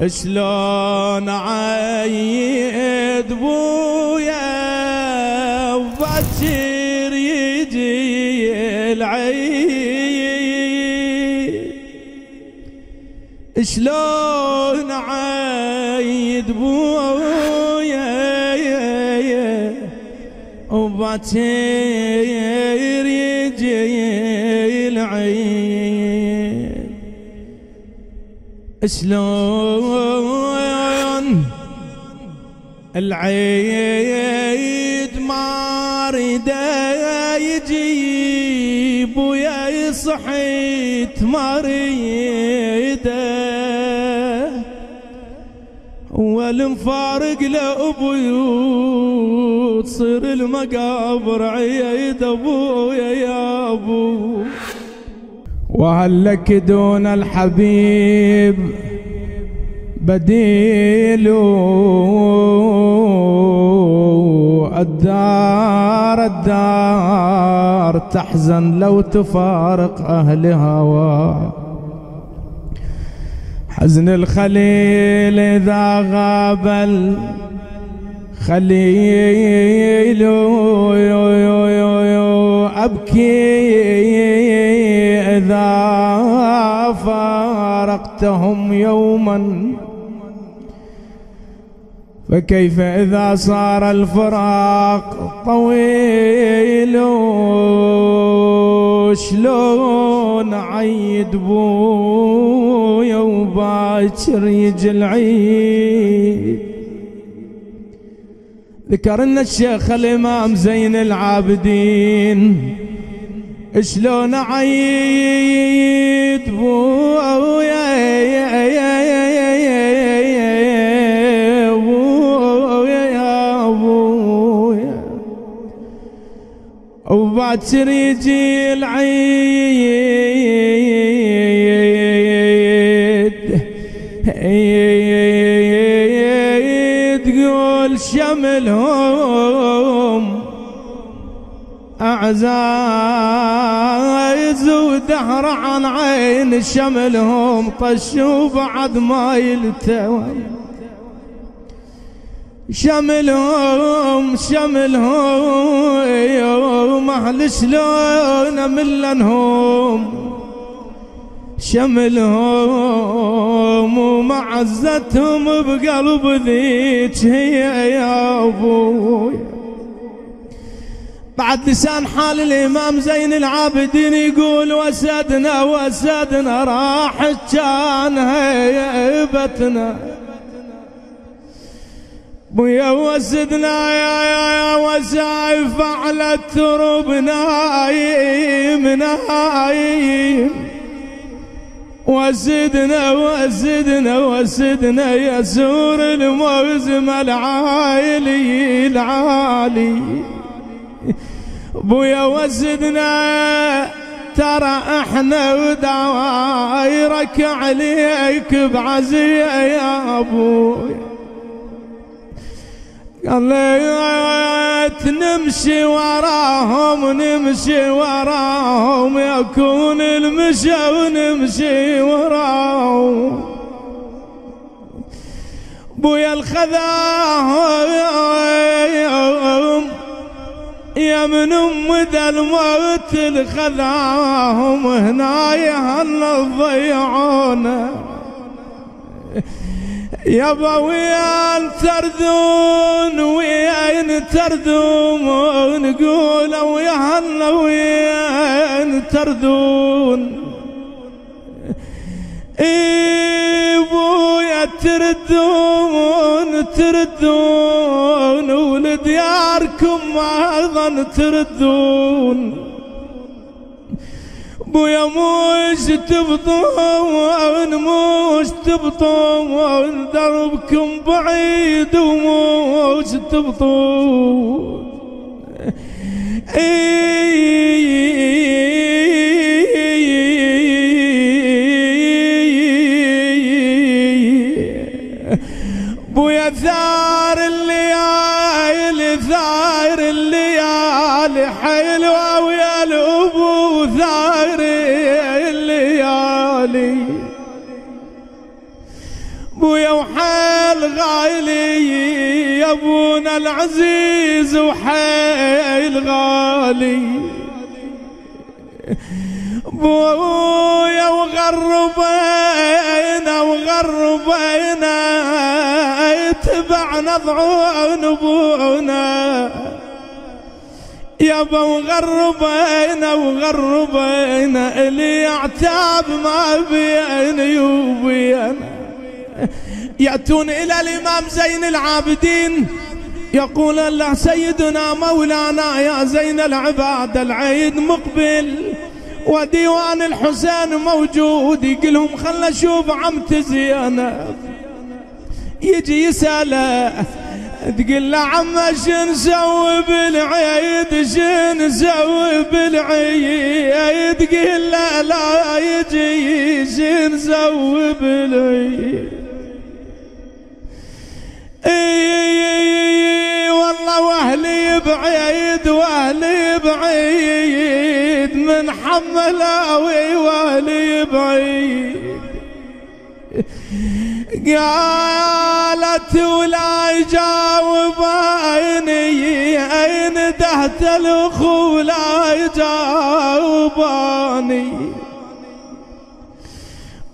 شلون عيد بويا وبكر يجي العيد، شلون عيد بويا وبكر يجي العيد، شلون العيد ما ريده يجيب ويا صحيت ما ريده، والمفارق لأبوي وتصير المقابر عيد أبويا يا أبو. وهل لك دون الحبيب بديل؟ الدار تحزن لو تفارق أهلها، حزن الخليل إذا غاب الخليل، أبكي إذا فارقتهم يوما، فكيف إذا صار الفراق طويل؟ شلون عيد بويا وباكر يجي العيد. ذكرنا الشيخ الإمام زين العابدين شلون عيد بويا وباكر يجي العيد، تقول شملهم أعزايز ودهر عن عين، شملهم طشوا بعد ما يلتوي، شملهم أهل شلون ملنهم، شملهم ومعزتهم بقلب ذيك هي يا أبوي. بعد لسان حال الإمام زين العابدين يقول وسدنا وسدنا راحت كان هيبتنا، بويا وسدنا يا وسايف على الترب نايم نايم، وسدنا وسدنا وسدنا يسور الموزم العالي العالي، بويا وسدنا ترى احنا ودوايرك عليك بعزية يا ابويا. قال لي نمشي وراهم نمشي وراهم يكون المشى ونمشي وراهم، بويا الخذاهم يا من ذا الموت الخذاهم هنا يهلا ضيعونا، يابا وين تردون وين تردون نقولوا يا هلا وين تردون، بويا تردون تردون ولدياركم ايضا تردون، بويا موش تبطون موش تبطون دربكم بعيد وموش تبطون، بويا ثار الليالي ثار الليالي حلوة ويا الأبو ثار الليالي، بويا وحيل غالي يا ابونا العزيز وحيل غالي بويا وغربينا يتبعنا ضعون ابونا يابا وغربينا اللي يعتاب ما بيني وبينا. يأتون إلى الإمام زين العابدين يقول الله سيدنا مولانا يا زين العباد العيد مقبل وديوان الحسين موجود. يقولهم خلنا نشوف عمتي زينب. يجي يسأله تقول له عمه شو نسوي بالعيد شو نسوي بالعيد تقول له لا يجي شو نسوي بالعيد. والله واهلي بعيد من حملاوي واهلي بعيد. قالت ولا يجاوب عيني أين دهت الأخو لا يجاوباني.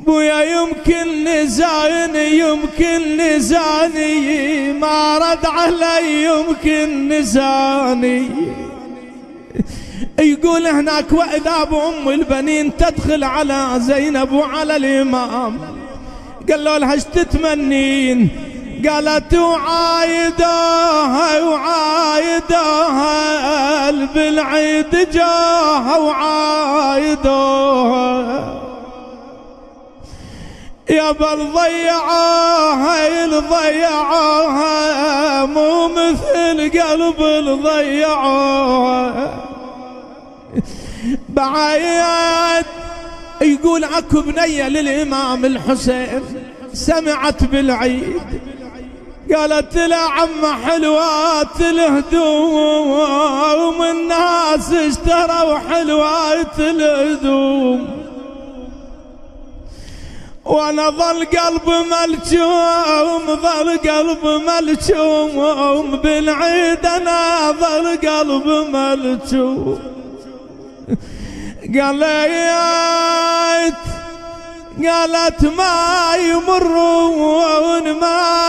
بويا يمكن نساني ما رد علي يمكن نساني. يقول هناك وإذا بأم البنين تدخل على زينب وعلى الإمام قالوا لها ايش تتمنين؟ قالت وعايدوها بالعيد جاها وعايدوها يا بل ضيعوها مو مثل قلب ضيعوها بعيد. يقول اكو بنية للإمام الحسين سمعت بالعيد قالت له عم حلوات الهدوم الناس اشتروا حلوات الهدوم وانا ظل قلب ملجوم بالعيد انا ظل قلب ملجوم. قالت ما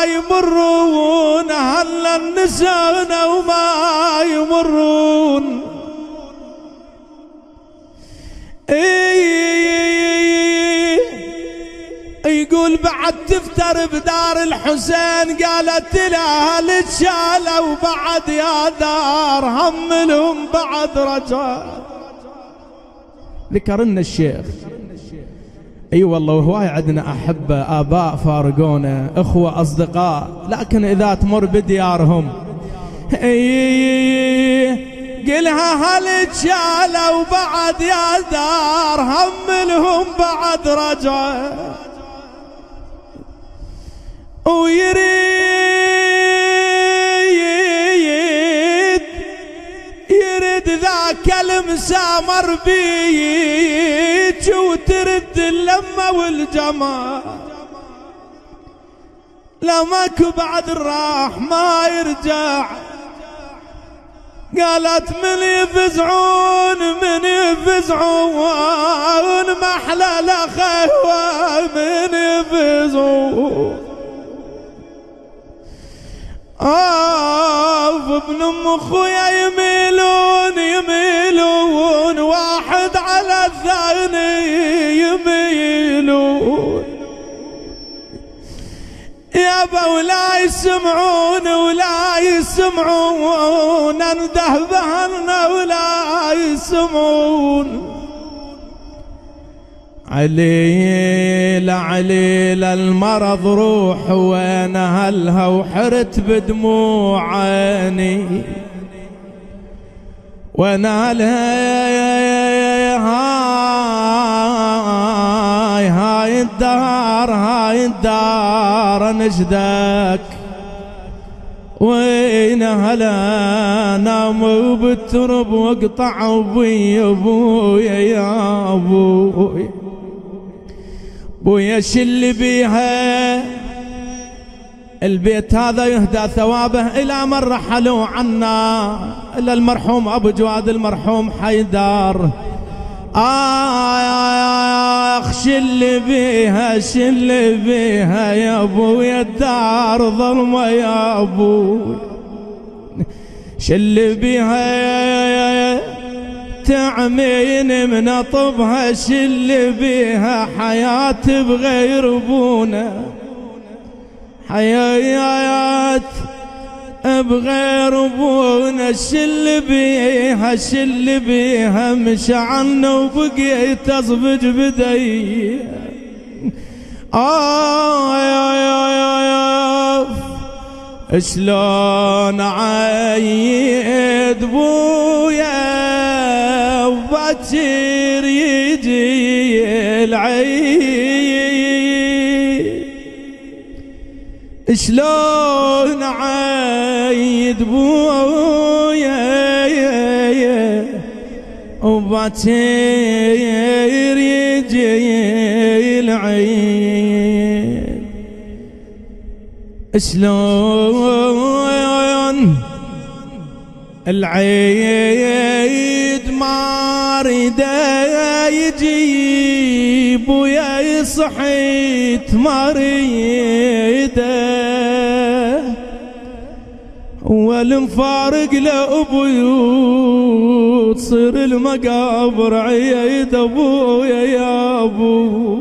يمرون هلا النساء وما يمرون. يقول بعد تفتر بدار الحسين قالت لها للشالة وبعد يا دار هملهم بعد رجع. ذكرنا الشيخ اي والله وهواي عندنا احبه اباء فارقونا اخوه اصدقاء لكن اذا تمر بديارهم قلها هل تشالوا وبعد يا دار هملهم بعد رجع. يريد ذاك المسامر بيك وترد اللمة والجمال لماك بعد الراح ما يرجع. قالت من يفزعون محلى لخوة من يفزعون ابن ام اخويا يميلون واحد على الثاني يميلون يابا ولا يسمعون انده بهرنا ولا يسمعون. عليل المرض روح وانا هلها وحرت بدموع عيني وانا هاي الدار نجدك وين هلا نام بالترب واقطع ابويا يا ابويا بويا شل بيها البيت هذا يهدى ثوابه إلى من رحلوا عنا، إلى المرحوم أبو جواد المرحوم حيدر. شل بيها شل بيها يا ابويا الدار ظلمة يا ابوي، شل بيها تعمين من طبها، شل بيها حياة بغير ابونا، حياة بغير ابونا، شل بيها شل بيها مش عنا وبقيت اصبج بدي. شلون عيد بويا وباكر يجي العيد، شلون عيد بويا وباكر يجي العيد، شلون العيد ما ريده يجيب ويا صحيت ما ريده، والمفارق لأبوي تصير المقابر عيد أبويا يا أبو.